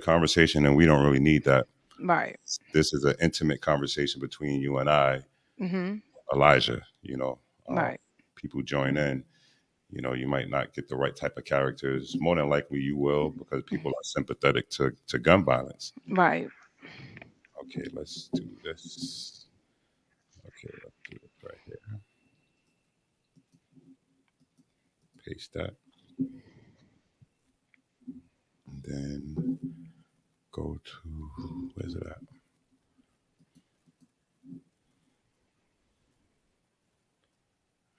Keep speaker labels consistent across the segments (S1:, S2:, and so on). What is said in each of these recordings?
S1: conversation, and we don't really need that.
S2: Right.
S1: This is an intimate conversation between you and I,
S2: Mm-hmm.
S1: Elijah.
S2: Right.
S1: People join in. You might not get the right type of characters. More than likely, you will because people are sympathetic to gun violence.
S2: Right.
S1: Okay, let's do this. Okay, let's do this right here. Paste that. And then go to, where's it at?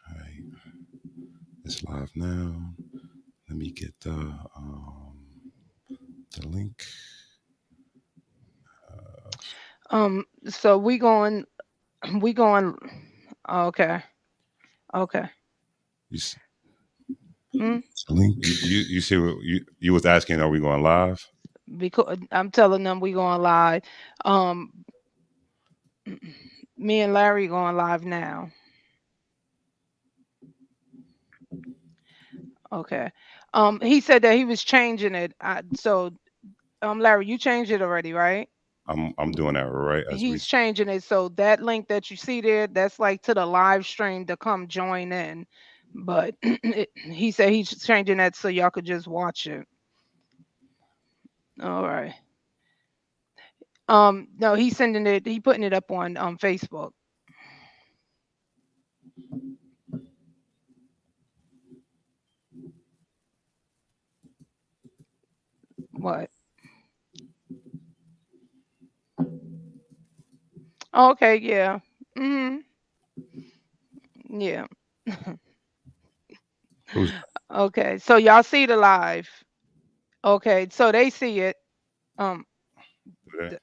S1: All right, it's live now. Let me get the link.
S2: So we going. We going. Okay. Okay.
S1: You see,
S2: Hmm?
S1: the link. You see what you was asking? Are we going live?
S2: Because I'm telling them we going live. Um, me and Larry going live now. Okay. He said that he was changing it. Larry, you changed it already, right?
S1: I'm doing that right as we.
S2: He's changing it so that link that you see there, that's like to the live stream to come join in. But he said he's changing that so y'all could just watch it. All right. No, he's sending it. He putting it up on Facebook. What? Okay. Yeah. Hmm. Yeah.
S1: Who's
S2: Okay. So y'all see the live. Okay. So they see it. Um.
S1: that?
S2: th-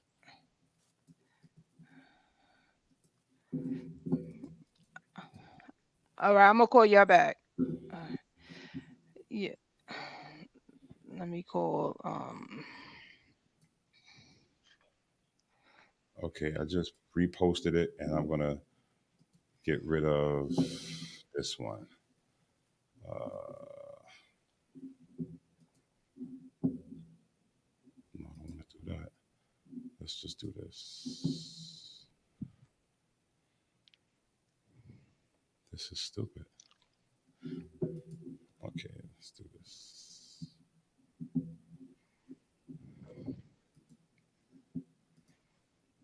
S2: all right. I'm gonna call y'all back. Uh, yeah. Let me call.
S1: Okay, I just reposted it, and I'm gonna get rid of this one. Uh, no, I don't want to do that. Let's just do this. This is stupid. Okay, let's do this.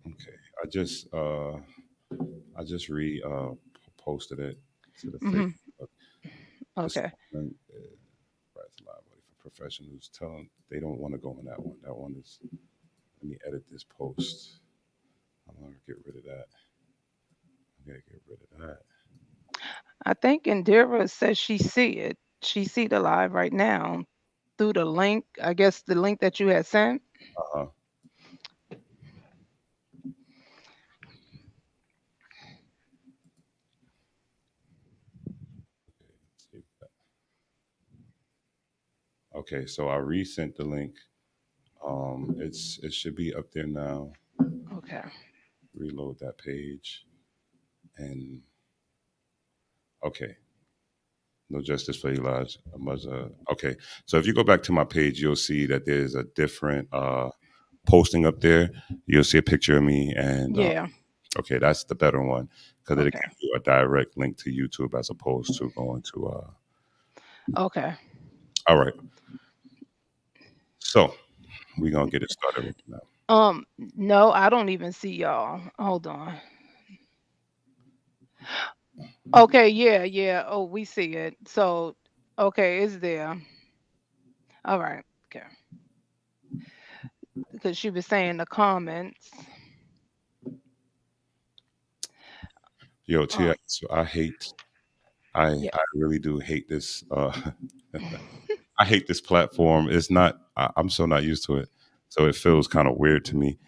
S1: Okay, I just re posted it to the
S2: hmm
S1: Facebook. This
S2: Okay.
S1: one provides liability for professionals. Tell them they don't want to go in that one. That one is. Let me edit this post. I'm gonna get rid of that. I'm gonna get rid of that.
S2: I think Indira says she see it. She see the live right now through the link. I guess the link that you had sent.
S1: Uh-huh. Okay, so I resent the link. It should be up there now.
S2: Okay.
S1: Reload that page, and okay, no justice for Elijah. Okay, so if you go back to my page, you'll see that there's a different posting up there. You'll see a picture of me, and
S2: Yeah.
S1: okay, that's the better one because it
S2: Okay.
S1: gives you a direct link to YouTube as opposed to going to.
S2: Okay.
S1: All right, so we're gonna get it started right now.
S2: No, I don't even see y'all. Hold on. Okay, yeah, yeah. Oh, we see it. So, okay, it's there. All right. Okay. Because she was saying the comments.
S1: Yo,
S2: Um,
S1: Tia, so I
S2: yeah.
S1: really do hate this. I hate this platform. It's not. I'm so not used to it. So it feels kind of weird to me.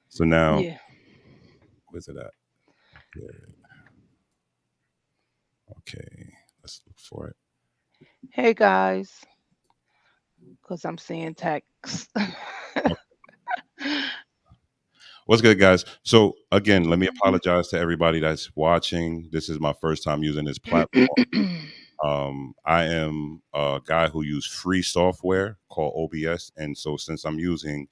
S1: So now,
S2: Yeah.
S1: where's it at? Yeah, okay, let's look for it.
S2: Hey guys, because I'm seeing text.
S1: What's good, guys? So again, let me apologize to everybody that's watching. This is my first time using this platform. I am a guy who uses free software called OBS, and so since I'm using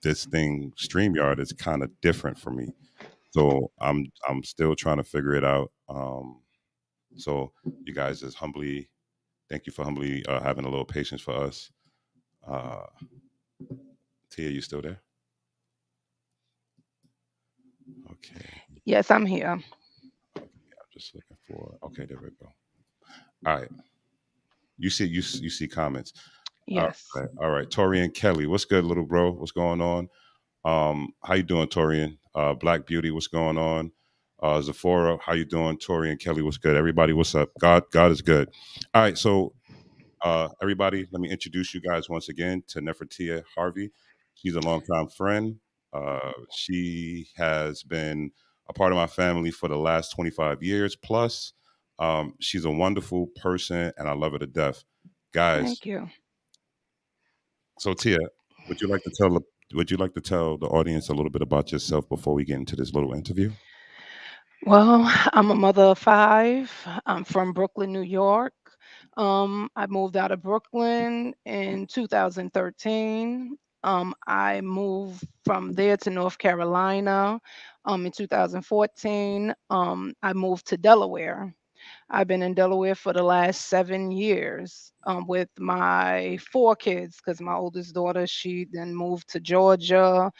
S1: This thing StreamYard is kind of different for me, so I'm still trying to figure it out. So you guys just humbly thank you for humbly having a little patience for us. Uh, Tia, you still there? Okay,
S2: Yes, I'm here.
S1: I'm just looking for. Okay, there we go. All right, you see comments.
S2: Yes.
S1: All right. Torian Kelly, what's good, little bro? What's going on? How you doing, Torian? Black Beauty, what's going on? Zephora, how you doing? Torian Kelly, what's good? Everybody, what's up? God is good. All right, so everybody, let me introduce you guys once again to Nefertia Harvey. She's a longtime friend. She has been a part of my family for the last 25 years plus. She's a wonderful person, and I love her to death. Guys,
S2: Thank you.
S1: so Tia, would you like to tell the would you like to tell the audience a little bit about yourself before we get into this little interview?
S2: Well, I'm a mother of five. I'm from Brooklyn, New York. I moved out of Brooklyn in 2013. I moved from there to North Carolina in 2014. I moved to Delaware. I've been in Delaware for the last 7 years with my four kids because my oldest daughter, she then moved to Georgia,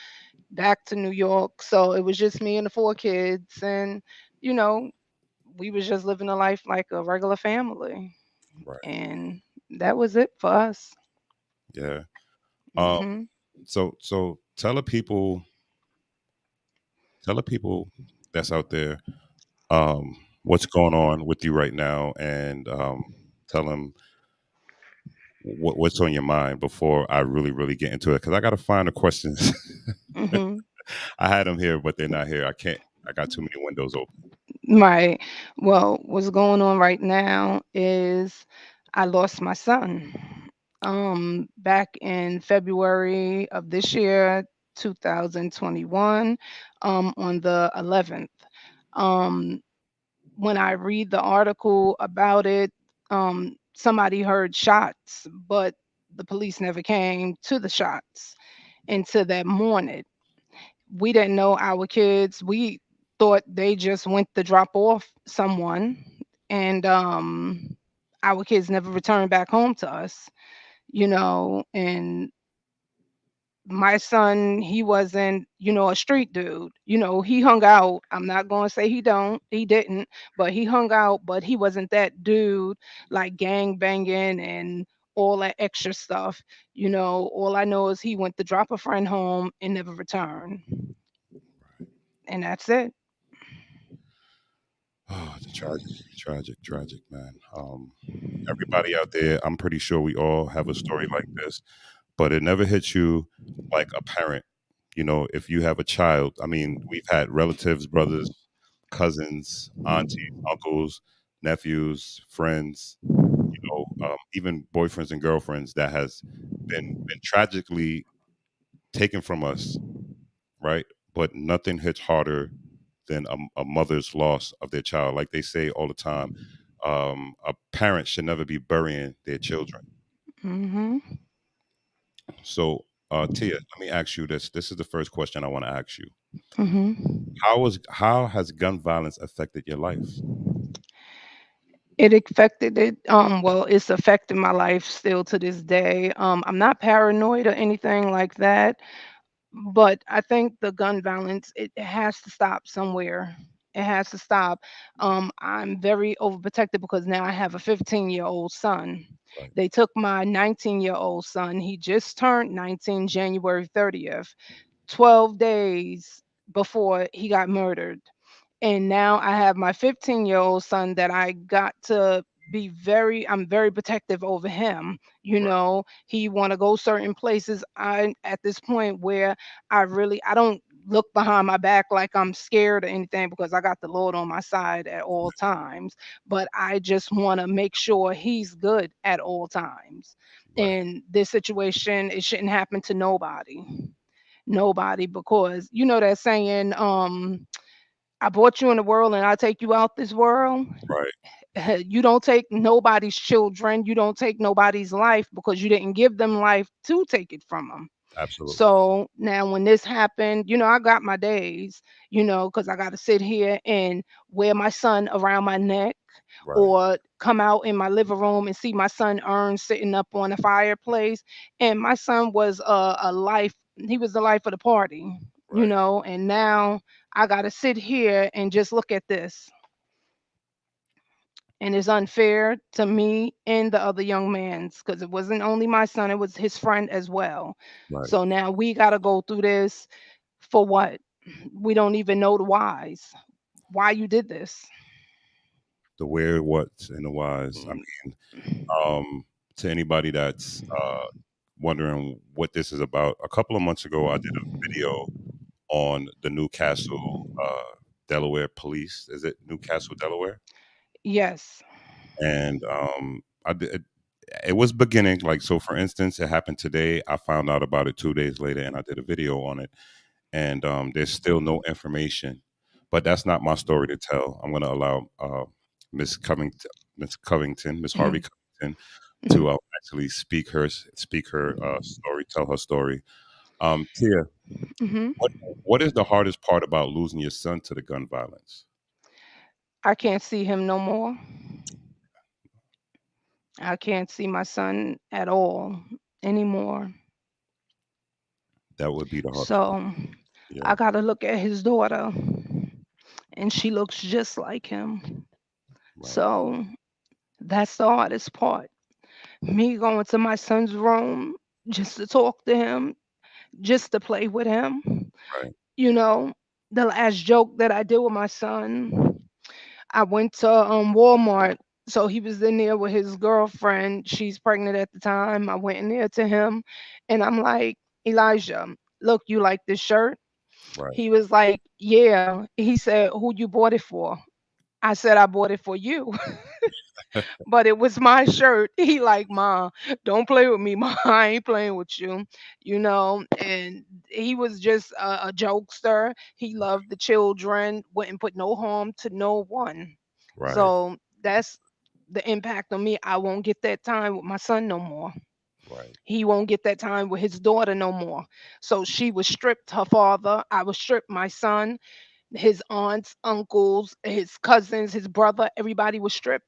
S2: back to New York. So it was just me and the four kids. And, you know, we was just living a life like a regular family.
S1: Right.
S2: And that was it for us.
S1: Yeah. Um.
S2: Hmm.
S1: So tell the people that's out there what's going on with you right now, and tell them what's on your mind before I really get into it because I got to find the questions.
S2: Hmm.
S1: I had them here, but they're not here. I can't. I got too many windows open.
S2: Right. Well, what's going on right now is I lost my son. Back in February of this year, 2021, on the 11th. Um, when I read the article about it, somebody heard shots, but the police never came to the shots until that morning. We didn't know our kids. We thought they just went to drop off someone, and our kids never returned back home to us, and my son, he wasn't, a street dude. He hung out. I'm not going to say he didn't, but he hung out, but he wasn't that dude like gang banging and all that extra stuff. All I know is he went to drop a friend home and never returned. And that's it.
S1: Oh, the tragic, man. Everybody out there, I'm pretty sure we all have a story like this, but it never hits you like a parent. If you have a child, I mean, we've had relatives, brothers, cousins, aunties, uncles, nephews, friends, even boyfriends and girlfriends that has been tragically taken from us, right? But nothing hits harder than a mother's loss of their child. Like they say all the time, a parent should never be burying their children.
S2: Mhm.
S1: So, Tia, let me ask you this. This is the first question I want to ask you.
S2: Mhm.
S1: How has gun violence affected your life?
S2: It affected it. Well, it's affected my life still to this day. I'm not paranoid or anything like that, but I think the gun violence, it has to stop somewhere. It has to stop. I'm very overprotected because now I have a 15-year-old son.
S1: Right,
S2: They took my 19-year-old son. He just turned 19 January 30th, 12 days before he got murdered. And now I have my 15-year-old son that I got to be I'm very protective over him.
S1: right,
S2: He want to go certain places. I at this point where I don't look behind my back like I'm scared or anything because I got the Lord on my side at all times, but I just want to make sure he's good at all times.
S1: right.
S2: In this situation, it shouldn't happen to nobody. Nobody, because you know that saying, I brought you in the world and I take you out this world.
S1: Right.
S2: You don't take nobody's children. You don't take nobody's life because you didn't give them life to take it from them.
S1: Absolutely.
S2: So now when this happened, I got my days, because I got to sit here and wear my son around my neck
S1: Right.
S2: or come out in my living room and see my son Ern sitting up on the fireplace. And my son was a life, he was the life of the party,
S1: Right.
S2: and now I got to sit here and just look at this. And it's unfair to me and the other young man's because it wasn't only my son, it was his friend as well.
S1: Right.
S2: So now we got to go through this for what? We don't even know the whys. Why you did this?
S1: The where, what, and the whys. I
S2: Mm.
S1: mean, to anybody that's wondering what this is about, a couple of months ago, I did a video on the Newcastle, Delaware police. Is it Newcastle, Delaware?
S2: Yes.
S1: And I did. It was beginning, like, so. For instance, it happened today. I found out about it 2 days later, and I did a video on it. And there's still no information, but that's not my story to tell. I'm going to allow Miss Covington, Miss Harvey
S2: Mhm.
S1: Covington,
S2: Mhm.
S1: to actually speak her story, tell her story. Tia,
S2: Mhm.
S1: what what is the hardest part about losing your son to the gun violence?
S2: I can't see him no more. I can't see my son at all anymore.
S1: That would be the hardest part.
S2: So
S1: Yeah.
S2: I got to look at his daughter, and she looks just like him.
S1: Right.
S2: So that's the hardest part. Me going to my son's room just to talk to him, just to play with him.
S1: Right.
S2: You know, the last joke that I did with my son, I went to Walmart. So he was in there with his girlfriend. She's pregnant at the time. I went in there to him and I'm like, Elijah, look, you like this shirt?
S1: Right.
S2: He was like, yeah. He said, who you bought it for? I said, I bought it for you. But it was my shirt. He like, Ma, don't play with me, Ma. I ain't playing with you, And he was just a jokester. He loved the children, wouldn't put no harm to no one.
S1: Right.
S2: So that's the impact on me. I won't get that time with my son no more.
S1: Right.
S2: He won't get that time with his daughter no more. So she was stripped her father. I was stripped my son, his aunts, uncles, his cousins, his brother. Everybody was stripped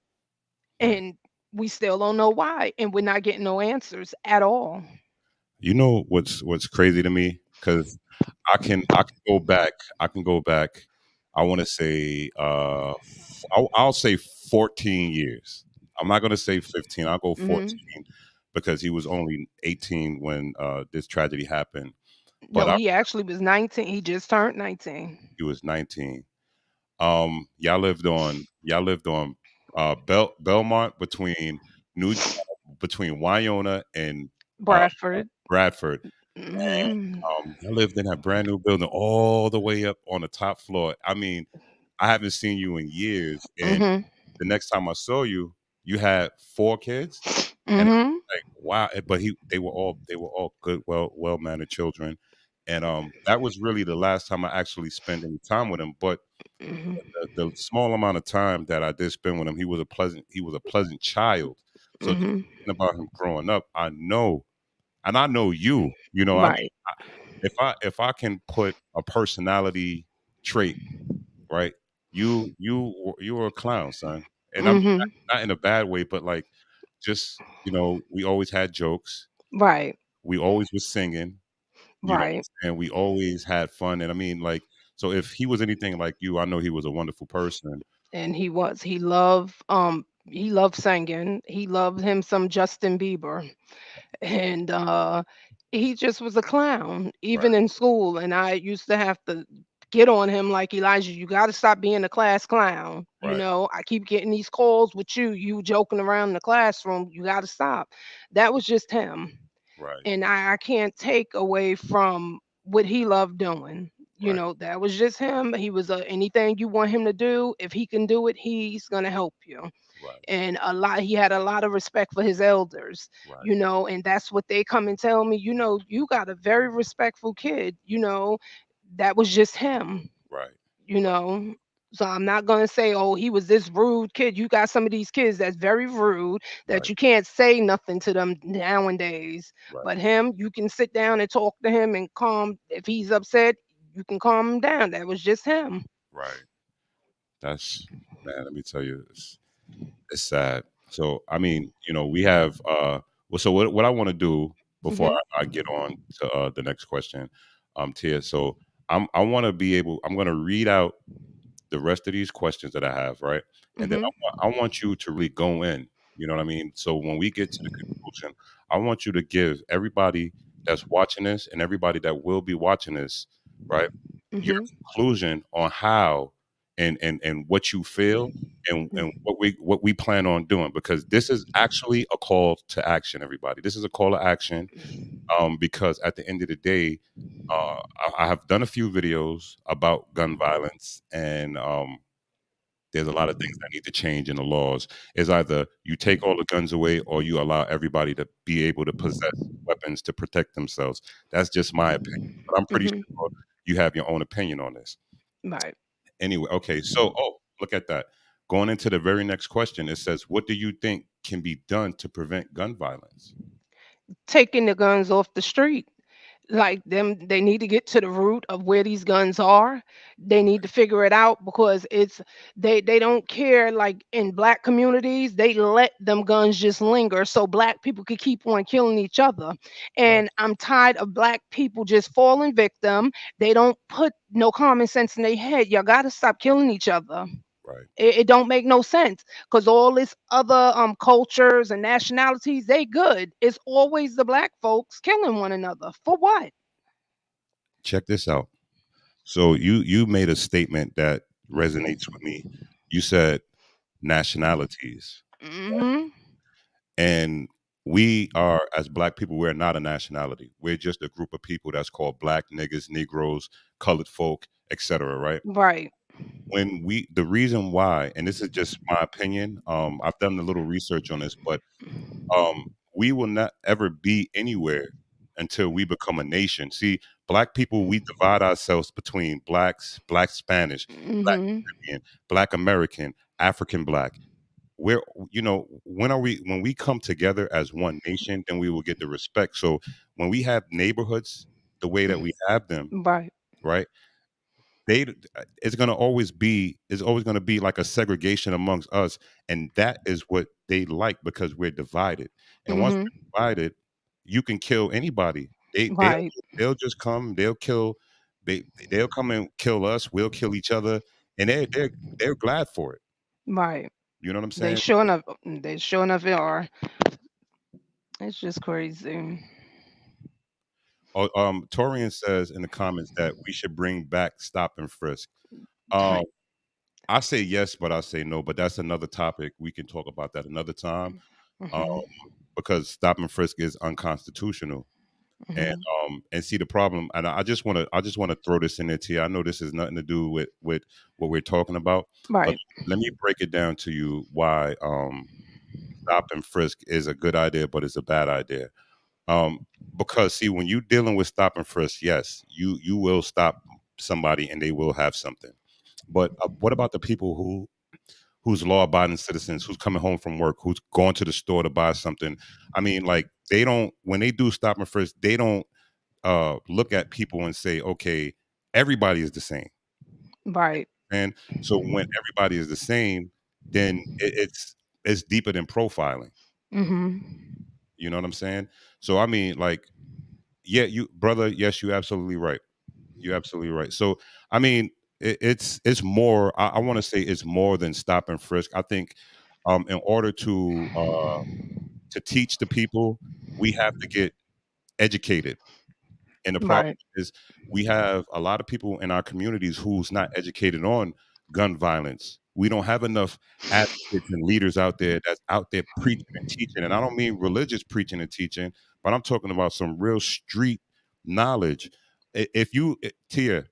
S1: Right.
S2: and we still don't know why, and we're not getting no answers at all.
S1: You know what's crazy to me? Because I can go back. I can go back. I want to say I'll say 14 years. I'm not going to say 15. I'll go
S2: Hmm.
S1: 14 because he was only 18 when this tragedy happened. But
S2: No, he actually was 19. He just turned 19.
S1: he was 19. Y'all lived on Belmont New between Wyona and uh,
S2: Bradford.
S1: Bradford.
S2: Hmm.
S1: I lived in that brand new building all the way up on the top floor. I mean, I haven't seen you in years, and
S2: Hmm.
S1: the next time I saw you, you had 4 kids, and
S2: Hmm.
S1: I'm like, wow. But they were all good, well mannered children, and that was really the last time I actually spent any time with him. But
S2: Hmm.
S1: the small amount of time that I did spend with him, he was a pleasant child. So just
S2: Hmm.
S1: thinking about him growing up, I know, and I know you. I mean,
S2: Right.
S1: if I can put a personality trait, right? You were a clown, son, and I mean
S2: Hmm.
S1: not in a bad way, but like just we always had jokes.
S2: Right.
S1: We always was singing.
S2: Right.
S1: And we always had fun. And I mean, like, so if he was anything like you, I know he was a wonderful person.
S2: And he loved singing. He loved him some Justin Bieber. And he just was a clown even
S1: Right,
S2: in school, and I used to have to get on him like, Elijah, you got to stop being a class clown.
S1: right,
S2: I keep getting these calls with you joking around in the classroom. You got to stop. That was just him,
S1: right,
S2: and I can't take away from what he loved doing.
S1: right,
S2: That was just him. He was anything you want him to do, if he can do it, he's going to help you.
S1: right,
S2: And he had a lot of respect for his elders,
S1: right,
S2: and that's what they come and tell me, you got a very respectful kid. That was just him,
S1: right.
S2: you know So I'm not going to say, oh, he was this rude kid. You got some of these kids that's very rude that
S1: Right,
S2: you can't say nothing to them nowadays.
S1: right,
S2: But him, you can sit down and talk to him and calm. If he's upset, you can calm him down. That was just him.
S1: right. That's man. Let me tell you, it's sad. So I mean, we have well. So what I want to do before
S2: Mhm.
S1: I get on to the next question, Tia. So I want to be able. I'm going to read out the rest of these questions that I have, right? And then
S2: Mhm.
S1: I want you to really go in. You know what I mean? So when we get to the conclusion, I want you to give everybody that's watching this and everybody that will be watching this, right, your
S2: Mhm.
S1: conclusion on how and what you feel and what we plan on doing, because this is actually a call to action, everybody. This is a call to action, because at the end of the day, I have done a few videos about gun violence, and there's a lot of things that need to change in the laws. Is either you take all the guns away or you allow everybody to be able to possess weapons to protect themselves. That's just my opinion, but I'm pretty
S2: Mhm.
S1: sure you have your own opinion on this.
S2: Right.
S1: Anyway, okay, so look at that. Going into the very next question, it says, "What do you think can be done to prevent gun violence?"
S2: Taking the guns off the street. Like them, they need to get to the root of where these guns are. They need to figure it out because they don't care. Like in black communities, they let them guns just linger so black people could keep on killing each other.
S1: Right,
S2: And I'm tired of black people just falling victim. They don't put no common sense in their head. Y'all gotta stop killing each other.
S1: right.
S2: It don't make no sense because all this other cultures and nationalities, they good. It's always the black folks killing one another. For what?
S1: Check this out. So you made a statement that resonates with me. You said nationalities.
S2: Hmm.
S1: And we are, as black people, we're not a nationality. We're just a group of people that's called black niggas, Negroes, colored folk, etc. Right?
S2: Right.
S1: The reason why, and this is just my opinion, I've done a little research on this, but we will not ever be anywhere until we become a nation. See, black people, we divide ourselves between blacks, black Spanish, black
S2: Hmm.
S1: Caribbean, black American, African black. Where when we come together as one nation, then we will get the respect. So when we have neighborhoods the way that we have them,
S2: Right.
S1: right, they it's always going to be like a segregation amongst us, and that is what they like, because we're divided. And once
S2: Hmm.
S1: we're divided, you can kill anybody.
S2: Right.
S1: They'll just come, they'll kill, they'll come and kill us, we'll kill each other, and they're glad for it.
S2: Right.
S1: You know what I'm
S2: They
S1: saying?
S2: sure enough. They sure enough are. It's just crazy.
S1: Oh, Torian says in the comments that we should bring back stop and frisk. Um, I say yes, but I say no. But that's another topic. We can talk about that another time. Um,
S2: Hmm.
S1: because stop and frisk is unconstitutional. And
S2: Hmm.
S1: and see the problem. And I just want to throw this in there to you. I know this has nothing to do with what we're talking about, but
S2: Right.
S1: let me break it down to you why stop and frisk is a good idea, but it's a bad idea. Um, because see, when you're dealing with stop and frisk, yes, you will stop somebody and they will have something. But what about the people who's law-abiding citizens, who's coming home from work, who's going to the store to buy something? I mean, like they don't when they do stop and frisk, they don't look at people and say, okay, everybody is the same.
S2: Right.
S1: And so when everybody is the same, then it's deeper than profiling.
S2: Hmm.
S1: You know what I'm saying? So I mean, like, yeah, you brother, yes, you're absolutely right. You're absolutely right. So, I mean, it's more. I want to say it's more than stop and frisk. I think, in order to teach the people, we have to get educated. And the problem
S2: Right.
S1: is, we have a lot of people in our communities who's not educated on gun violence. We don't have enough advocates and leaders out there that's out there preaching and teaching. And I don't mean religious preaching and teaching, but I'm talking about some real street knowledge. If you, Tia,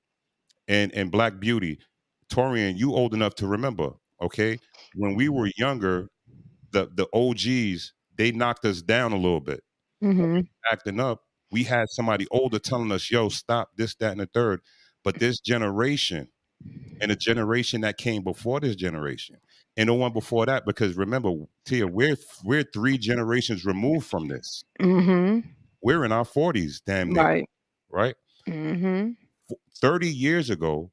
S1: and Black Beauty, Torian, you old enough to remember, okay? When we were younger, the OGs, they knocked us down a little bit. When we
S2: Hmm.
S1: were acting up, we had somebody older telling us, yo, stop this, that, and the third. But this generation, and a generation that came before this generation, and the one before that. Because remember, Tia, we're 3 generations removed from this.
S2: Mhm.
S1: We're in our 40s, damn near,
S2: Right.
S1: right?
S2: Mhm.
S1: 30 years ago,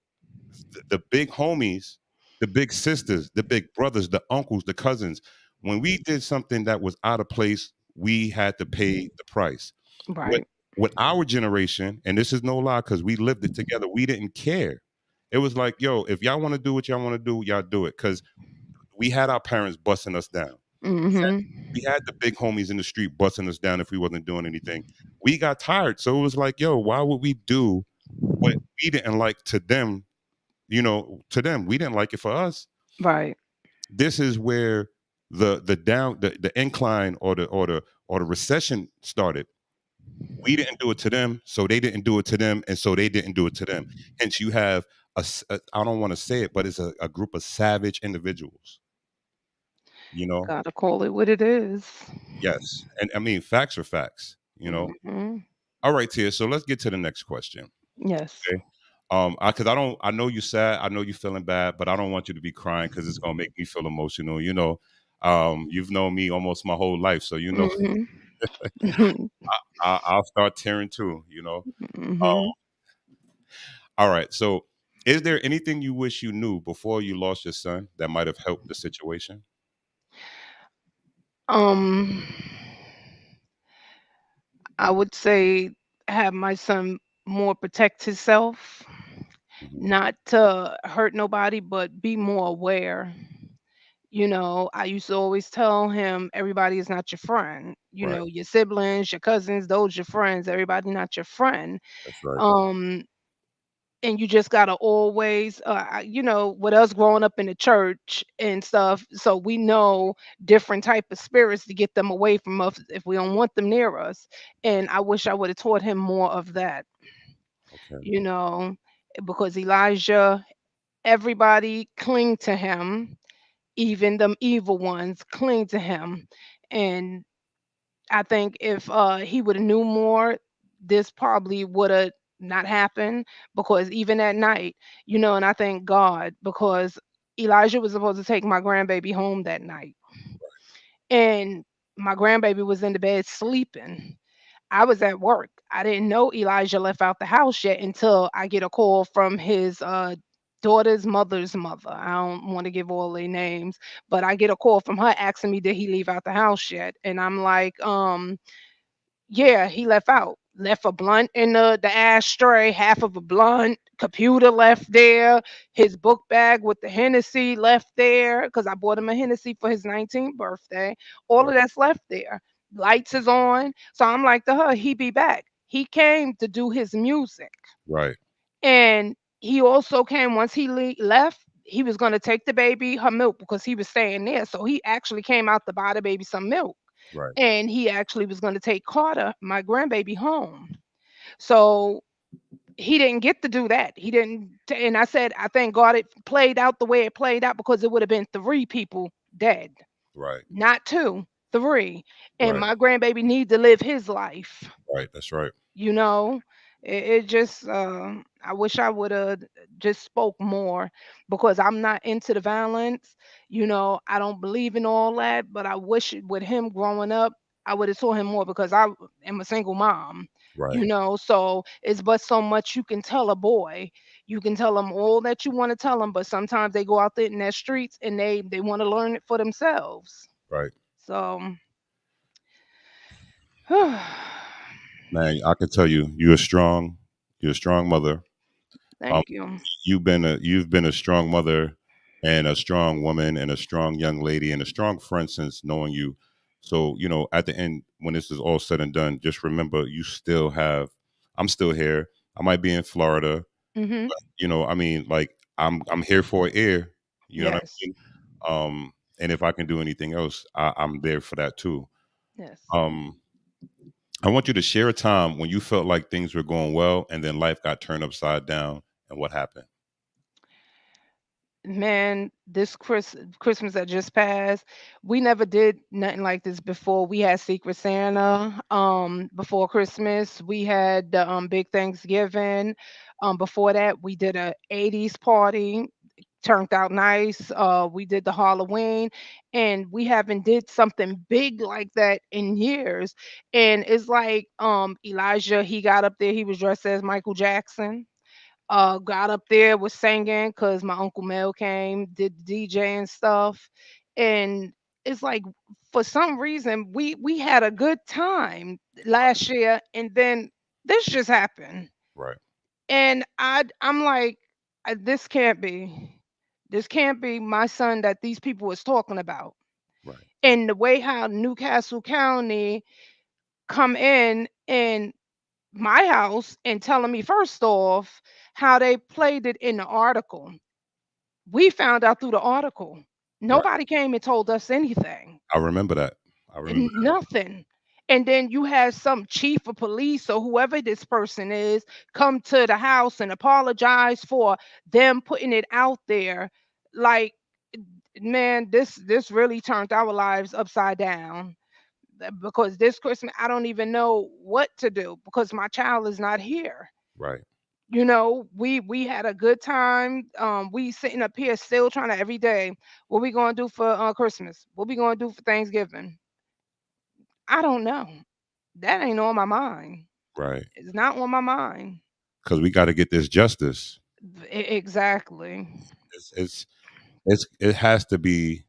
S1: the big homies, the big sisters, the big brothers, the uncles, the cousins, when we did something that was out of place, we had to pay the price. With
S2: Right.
S1: with our generation, and this is no lie, because we lived it together, we didn't care. It was like, yo, if y'all want to do what y'all want to do, y'all do it. Because we had our parents busting us down. We had,
S2: Mhm.
S1: we had the big homies in the street busting us down if we wasn't doing anything. We got tired. So it was like, yo, why would we do what we didn't like to them? To them, we didn't like it for us.
S2: Right.
S1: This is where the incline or the recession started. We didn't do it to them, so they didn't do it to them, and so they didn't do it to them. Hence, you have I don't want to say it, but it's a group of savage individuals. You know,
S2: Gotta call it what it is.
S1: yes, and I mean facts are facts.
S2: Mhm.
S1: All right, Tia. So let's get to the next question.
S2: Yes.
S1: Okay. Because I know you sad, I know you feeling bad, but I don't want you to be crying because it's gonna make me feel emotional. You've known me almost my whole life, so
S2: Mhm.
S1: I'll start tearing too.
S2: Mhm.
S1: All right. So, is there anything you wish you knew before you lost your son that might have helped the situation?
S2: Um, I would say have my son more protect himself,
S1: Hmm.
S2: not to hurt nobody, but be more aware. I used to always tell him everybody is not your friend.
S1: Right.
S2: Your siblings, your cousins, those your friends. Everybody not your friend.
S1: That's right.
S2: Um, and you just gotta always, with us growing up in the church and stuff, so we know different type of spirits to get them away from us if we don't want them near us. And I wish I would have taught him more of that,
S1: Okay.
S2: you know, because Elijah, everybody cling to him, even them evil ones cling to him. And I think if he would have knew more, this probably would have not happened, because even at night, and I thank God because Elijah was supposed to take my grandbaby home that night, and my grandbaby was in the bed sleeping. I was at work. I didn't know Elijah left out the house yet until I get a call from his daughter's mother's mother. I don't want to give all their names, but I get a call from her asking me, did he leave out the house yet? And I'm like, yeah, he left out. Left a blunt in the ashtray, half of a blunt, computer left there, his book bag with the Hennessy left there, because I bought him a Hennessy for his 19th birthday. All of
S1: Right.
S2: that's left there. Lights is on. So I'm like to her, he be back. He came to do his music.
S1: Right.
S2: And he also came once he left, he was going to take the baby her milk because he was staying there. So he actually came out to buy the baby some milk,
S1: Right.
S2: and he actually was going to take Carter, my grandbaby, home. So he didn't get to do that. He didn't. And I said, I thank God it played out the way it played out, because it would have been 3 people dead,
S1: Right.
S2: not two, 3. And
S1: Right.
S2: my grandbaby need to live his life.
S1: Right. That's right.
S2: you know it just I wish I would have just spoke more, because I'm not into the violence. I don't believe in all that, but I wish with him growing up, I would have told him more, because I am a single mom.
S1: Right.
S2: So it's but so much you can tell a boy. You can tell them all that you want to tell them, but sometimes they go out there in their streets and they want to learn it for themselves.
S1: Right.
S2: So
S1: Man, I can tell you, you're strong. You're a strong mother. Um,
S2: thank you.
S1: you've been a strong mother and a strong woman and a strong young lady and a strong friend since knowing you. So, at the end, when this is all said and done, just remember you still have I'm still here. I might be in Florida.
S2: Mhm.
S1: I mean, like I'm here for an ear. You know what I
S2: Yes.
S1: mean? And if I can do anything else, I'm there for that too.
S2: Yes.
S1: Um, I want you to share a time when you felt like things were going well and then life got turned upside down and what happened.
S2: Man, this Christmas that just passed, we never did nothing like this before. We had Secret Santa before Christmas. We had the big Thanksgiving. Before that, we did a 80s party. turned out nice. We did the Halloween, and we haven't did something big like that in years. And it's like Elijah, he got up there, he was dressed as Michael Jackson. Got up there, was singing because my Uncle Mel came, did the DJ and stuff. And it's like for some reason we had a good time last year, and then this just happened.
S1: Right.
S2: And I'm like, this can't be. This can't be my son that these people was talking about.
S1: Right.
S2: And the way how Newcastle County come in my house and telling me first off how they played it in the article. We found out through the article.
S1: Right.
S2: Nobody came and told us anything.
S1: I remember that. I remember that.
S2: Nothing. And then you had some chief of police or whoever this person is come to the house and apologize for them putting it out there. Like, man, this really turned our lives upside down. Because this Christmas I don't even know what to do because my child is not here.
S1: Right.
S2: We had a good time. We sitting up here still trying to every day. What we gonna do for Christmas? What we gonna do for Thanksgiving? I don't know. That ain't on my mind.
S1: Right.
S2: It's not on my mind.
S1: Because we got to get this justice.
S2: Exactly.
S1: It's it has to be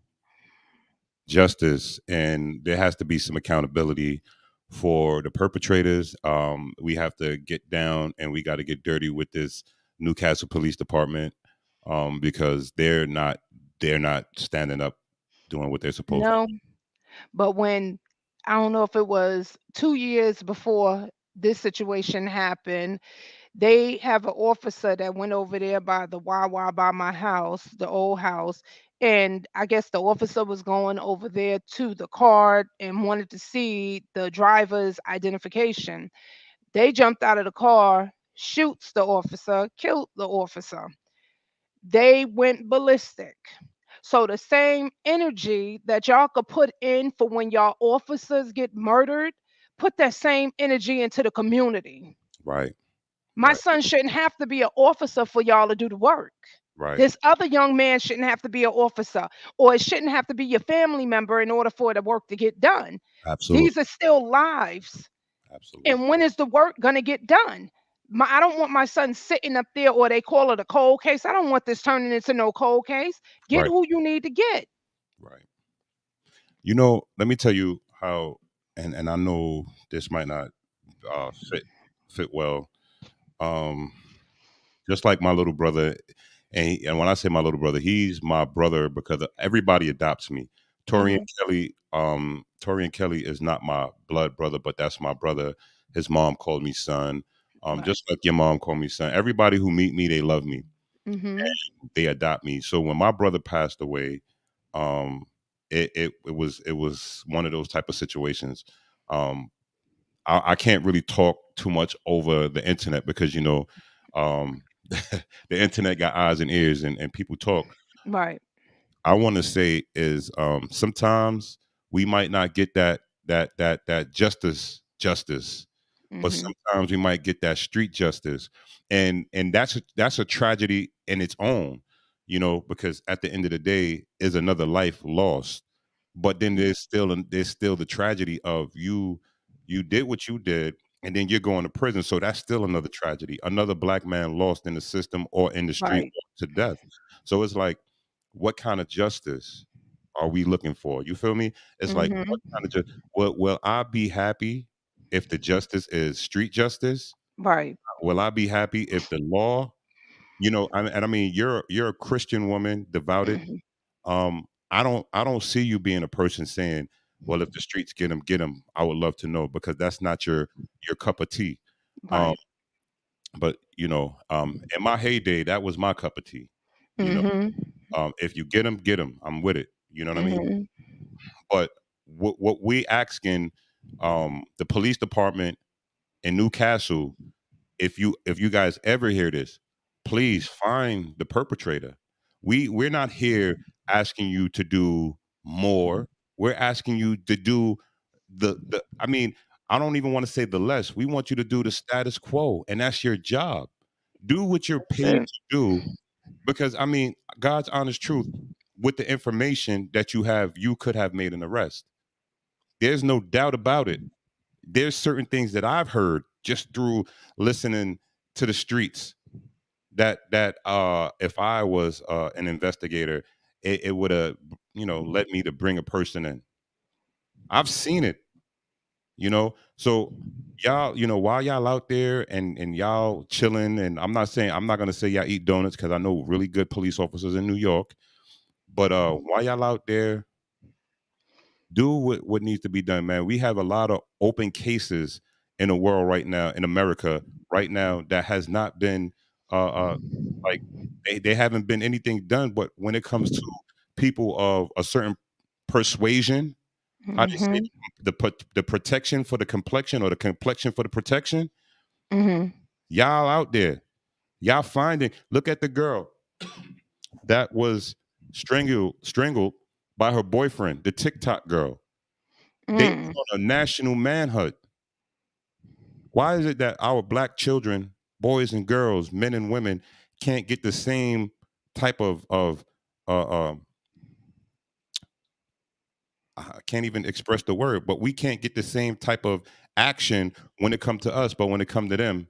S1: justice, and there has to be some accountability for the perpetrators. We have to get down and we got to get dirty with this Newcastle Police Department, because they're not standing up, doing what they're supposed to.
S2: No, but when I don't know if it was 2 years before this situation happened, they have an officer that went over there by the Wawa by my house, the old house, and I guess the officer was going over there to the car and wanted to see the driver's identification. They jumped out of the car, shoots the officer, killed the officer. They went ballistic. So the same energy that y'all could put in for when y'all officers get murdered, put that same energy into the community.
S1: Right.
S2: My
S1: Right.
S2: son shouldn't have to be an officer for y'all to do the work.
S1: Right.
S2: This other young man shouldn't have to be an officer, or it shouldn't have to be your family member in order for the work to get done.
S1: Absolutely.
S2: These are still lives.
S1: Absolutely.
S2: And when is the work going to get done? I don't want my son sitting up there, or they call it a cold case. I don't want this turning into no cold case. Get
S1: Right.
S2: who you need to get.
S1: Right. Let me tell you how, and I know this might not fit well. Um, just like my little brother, and when I say my little brother, he's my brother because everybody adopts me.
S2: Hmm.
S1: Torian Kelly is not my blood brother, but that's my brother. His mom called me son.
S2: Right.
S1: Just like your mom called me son. Everybody who meet me, they love me.
S2: Hmm.
S1: They adopt me. So when my brother passed away, um, it was one of those type of situations. Um, I can't really talk too much over the internet because um, the internet got eyes and ears, and people talk.
S2: Right.
S1: I want to say is sometimes we might not get that justice, but
S2: Hmm.
S1: sometimes we might get that street justice, and that's a tragedy in its own, because at the end of the day is another life lost. But then there's still the tragedy of you did what you did, and then you're going to prison, so that's still another tragedy, another black man lost in the system or in the street
S2: Right.
S1: to death. So it's like, what kind of justice are we looking for? You feel me? It's like, what
S2: Hmm.
S1: kind of will I be happy if the justice is street justice?
S2: Right.
S1: Will I be happy if the law, and I mean, you're a Christian woman, devoted.
S2: Hmm.
S1: I don't see you being a person saying, "Well, if the streets get them." I would love to know because that's not your cup of tea. Um,
S2: Right.
S1: but in my heyday, that was my cup of tea. You know,
S2: Hmm.
S1: if you get them. I'm with it. You know what I mean?
S2: Hmm.
S1: But what we asking, the police department in Newcastle, if you guys ever hear this, please find the perpetrator. We're not here asking you to do more. We're asking you to do the I mean, I don't even want to say the less. We want you to do the status quo, and that's your job. Do what you're
S2: That's
S1: paid
S2: it.
S1: to do, because I mean, God's honest truth, with the information that you have, you could have made an arrest. There's no doubt about it. There's certain things that I've heard just through listening to the streets that if I was an investigator, it would have led me to bring a person in. I've seen it, So y'all, while y'all out there and y'all chilling, and I'm not gonna say y'all eat donuts because I know really good police officers in New York, but while y'all out there, do what needs to be done, man. We have a lot of open cases in the world right now, in America right now, that has not been like they haven't been anything done. But when it comes to people of a certain persuasion, how do you say
S2: Mhm.
S1: the protection for the complexion, or the complexion for the protection?
S2: Mhm.
S1: Y'all out there, y'all finding. Look at the girl that was strangled by her boyfriend, the TikTok girl. They
S2: Mm.
S1: went on a national manhunt. Why is it that our black children, boys and girls, men and women, can't get the same type of uh, um, I can't even express the word, but we can't get the same type of action when it come to us, but when it come to them,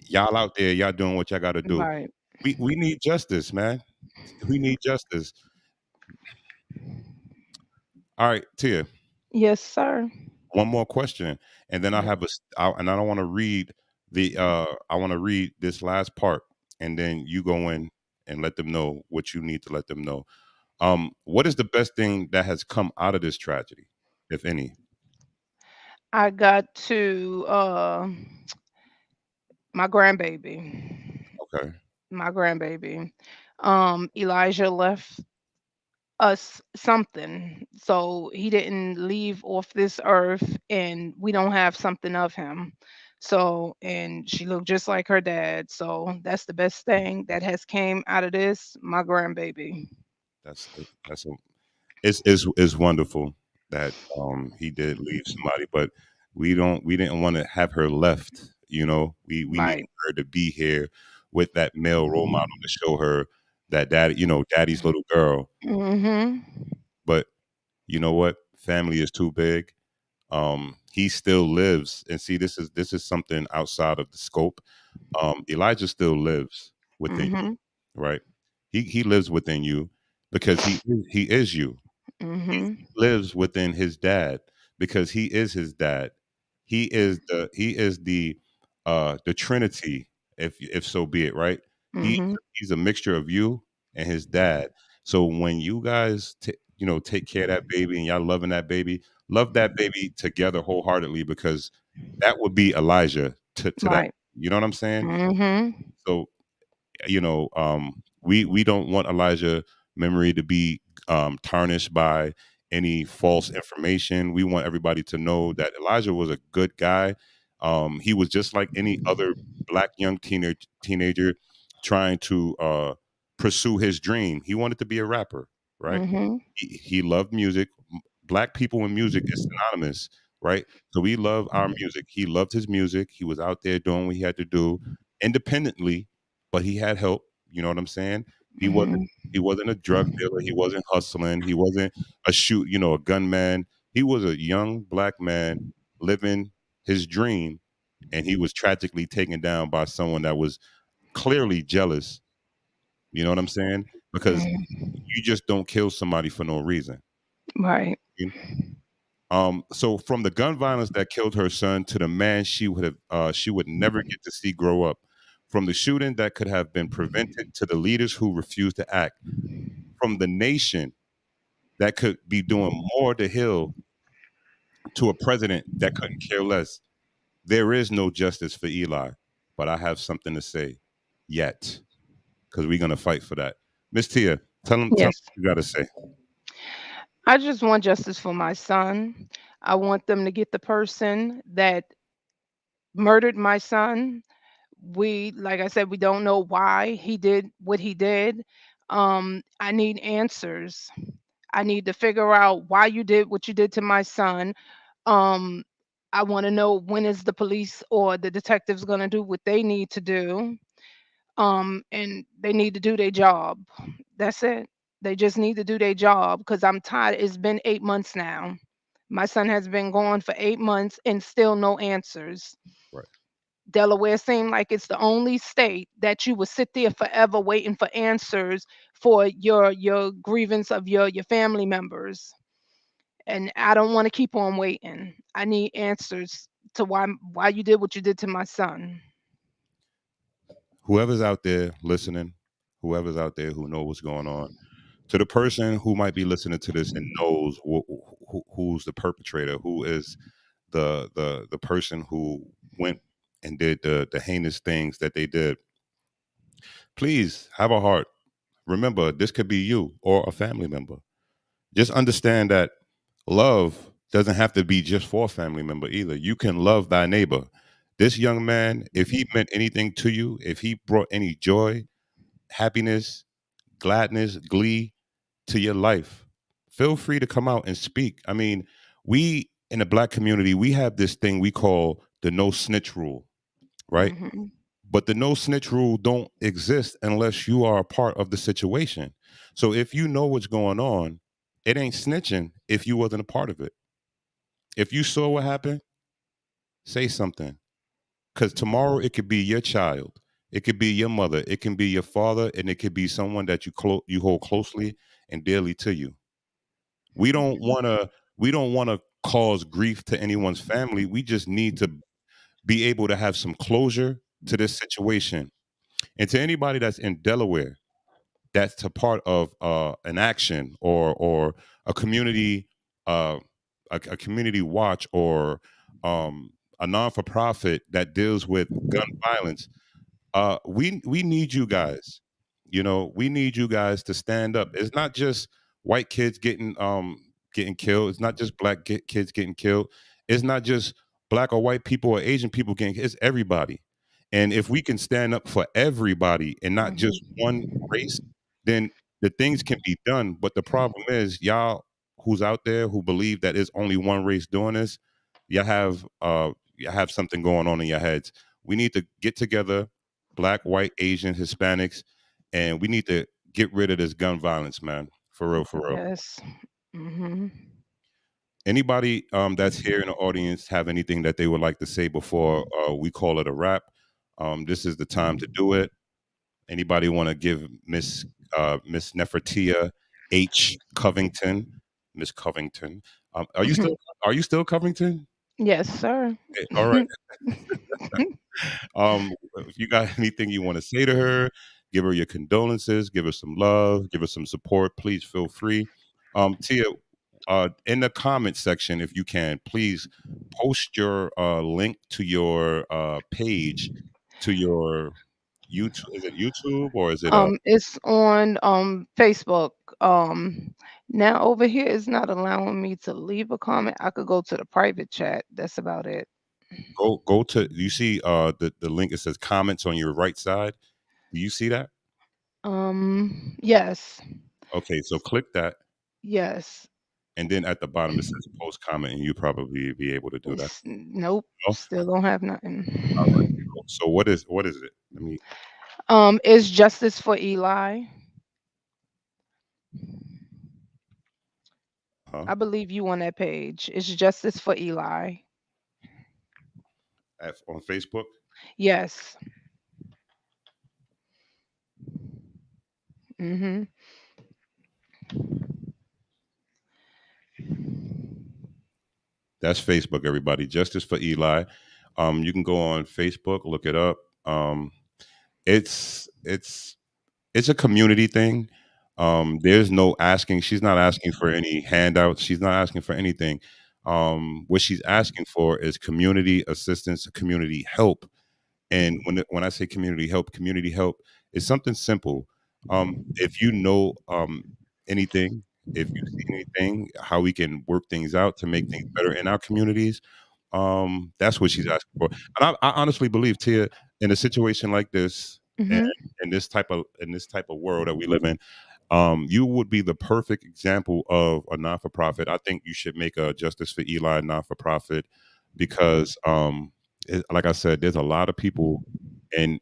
S1: y'all out there, y'all doing what y'all got to do.
S2: Right.
S1: We need justice, man. We need justice. All right, Tia.
S2: Yes, sir.
S1: One more question, and then I have and I don't want to read I want to read this last part, and then you go in and let them know what you need to let them know. What is the best thing that has come out of this tragedy, if any?
S2: I got to my grandbaby.
S1: Okay,
S2: My grandbaby. Elijah left us something. So he didn't leave off this earth and we don't have something of him. So and she looked just like her dad. So that's the best thing that has came out of this, my grandbaby.
S1: that's a it's wonderful that he did leave somebody, but we didn't want to have her left. We needed
S2: Right.
S1: her to be here with that male role model to show her that daddy's little girl.
S2: Mhm.
S1: But you know what? Family is too big. He still lives, and see, this is something outside of the scope. Elijah still lives within you,
S2: Mhm.
S1: right? He lives within you because he is you. He
S2: Mhm.
S1: lives within his dad because he is his dad. He is the Trinity, if so be it, right?
S2: Mhm.
S1: He's a mixture of you and his dad. So when you guys take care of that baby and y'all loving that baby, love that baby together wholeheartedly, because that would be Elijah to that.
S2: Right.
S1: You know what I'm saying?
S2: Mhm.
S1: So we don't want Elijah memory to be tarnished by any false information. We want everybody to know that Elijah was a good guy. He was just like any other black young teenager trying to pursue his dream. He wanted to be a rapper, right?
S2: Mhm.
S1: He loved music. Black people and music is synonymous, right? So we love our music. He loved his music. He was out there doing what he had to do independently, but he had help. You know what I'm saying? He wasn't
S2: Mhm.
S1: he wasn't a drug dealer. He wasn't hustling. He wasn't a gunman. He was a young black man living his dream, and he was tragically taken down by someone that was clearly jealous. You know what I'm saying? Because
S2: Mhm.
S1: you just don't kill somebody for no reason.
S2: Right.
S1: So from the gun violence that killed her son to the man she would never get to see grow up, from the shooting that could have been prevented to the leaders who refused to act, from the nation that could be doing more to heal to a president that couldn't care less. There is no justice for Eli, but I have something to say yet, because we're gonna fight for that. Miss Tia, tell them
S2: Yes.
S1: what you got to say.
S2: I just want justice for my son. I want them to get the person that murdered my son. We, like I said, we don't know why he did what he did. I need answers. I need to figure out why you did what you did to my son. Um, I want to know when is the police or the detectives going to do what they need to do. And they need to do their job. That's it. They just need to do their job because I'm tired. It's been 8 months now. My son has been gone for 8 months and still no answers.
S1: Right.
S2: Delaware seemed like it's the only state that you would sit there forever waiting for answers for your grievance of your family members. And I don't want to keep on waiting. I need answers to why you did what you did to my son.
S1: Whoever's out there listening, whoever's out there who knows what's going on, to the person who might be listening to this and knows who's the perpetrator, who is the person who went and did the heinous things that they did, please have a heart. Remember, this could be you or a family member. Just understand that love doesn't have to be just for a family member either. You can love thy neighbor. This young man, if he meant anything to you, if he brought any joy, happiness, gladness, glee to your life, feel free to come out and speak. I mean, we in the black community, we have this thing we call the no snitch rule, right?
S2: Hmm.
S1: But the no snitch rule don't exist unless you are a part of the situation. So if you know what's going on, it ain't snitching if you wasn't a part of it. If you saw what happened, say something. Because tomorrow it could be your child, it could be your mother, it can be your father, and it could be someone that you hold closely and dearly to you. We don't want to we don't want to cause grief to anyone's family. We just need to be able to have some closure to this situation. And to anybody that's in Delaware, that's a part of an action or a community uh, a community watch or a non for profit that deals with gun violence. We need you guys. You know, we need you guys to stand up. It's not just white kids getting killed. It's not just black kids getting killed. It's not just black or white people or Asian people getting. It's everybody. And if we can stand up for everybody and not just
S2: Hmm.
S1: one race, then the things can be done. But the problem is, y'all who's out there who believe that it's only one race doing this, you have something going on in your heads. We need to get together, black, white, Asian, Hispanics, and we need to get rid of this gun violence, man. For real, for real.
S2: Yes. Hmm.
S1: Anybody that's here in the audience have anything that they would like to say before we call it a wrap? This is the time to do it. Anybody want to give Miss Nefertia H. Covington, Miss Covington? Are you still Covington?
S2: Yes, sir.
S1: All right. If you got anything you want to say to her, give her your condolences, give her some love, give her some support. Please feel free. Tia, in the comment section, if you can, please post your link to your page, to your YouTube. Is it YouTube or is it
S2: It's on Facebook. Now over here it's not allowing me to leave a comment. I could go to the private chat. That's about it.
S1: go to you see the link? It says comments on your right side. Do you see that?
S2: Yes.
S1: Okay, so click that,
S2: Yes.
S1: and then at the bottom it says post comment, and you probably be able to do that.
S2: Nope.
S1: No?
S2: Still don't have
S1: All right.
S2: nothing.
S1: So what is it? Let me.
S2: Is Justice for Eli.
S1: Huh?
S2: I believe you on that page. It's Justice for Eli.
S1: On Facebook.
S2: Yes. Mhm.
S1: That's Facebook. Everybody, Justice for Eli. You can go on Facebook, look it up. It's it's it's a community thing. There's no asking. She's not asking for any handouts. She's not asking for anything. What she's asking for is community assistance, community help. And when I say community help is something simple. If you know anything, if you see anything, how we can work things out to make things better in our communities, that's what she's asking for. And I honestly believe, Tia, in a situation like this, and
S2: Mhm.
S1: in this type of world that we live in, you would be the perfect example of a non for profit. I think you should make a Justice for Eli non for profit because, like I said, there's a lot of people in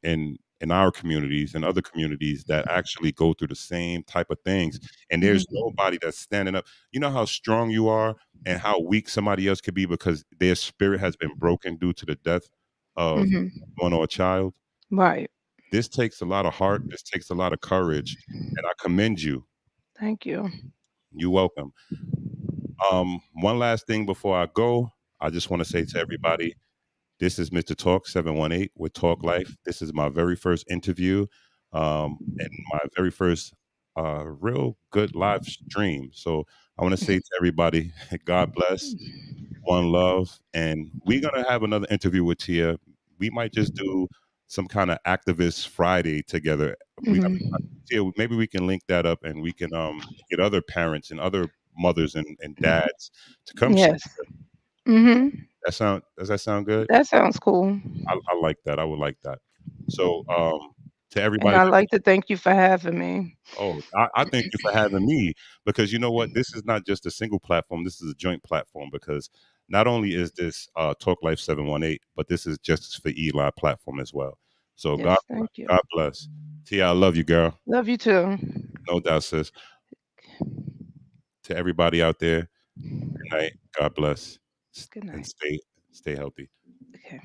S1: in our communities and other communities that actually go through the same type of things. And there's
S2: Mhm.
S1: nobody that's standing up. You know how strong you are and how weak somebody else could be because their spirit has been broken due to the death of
S2: Mhm.
S1: one or a child.
S2: Right.
S1: This takes a lot of heart. This takes a lot of courage. And I commend you.
S2: Thank you.
S1: You're welcome. One last thing before I go, I just want to say to everybody, this is Mr. Talk 718 with Talk Life. This is my very first interview and my very first real good live stream. So I want to say to everybody, God bless, one love, and we're gonna have another interview with Tia. We might just do some kind of activist Friday together. We got
S2: Mhm.
S1: Tia, maybe we can link that up and we can get other parents and other mothers and dads to come share.
S2: Yes. Mhm.
S1: Does that sound good?
S2: That sounds cool.
S1: I like that. I would like that. So, to
S2: And
S1: everybody
S2: I'd
S1: that,
S2: like to thank you for having me.
S1: I thank you for having me because you know what? This is not just a single platform. This is a joint platform because not only is this Talk Life 718, but this is Justice for Eli platform as well. So
S2: Yes, thank you.
S1: God bless. Tia, I love you, girl.
S2: Love you too.
S1: No doubt, sis. To everybody out there, good night. God bless.
S2: Good
S1: And
S2: night.
S1: stay healthy.
S2: Okay.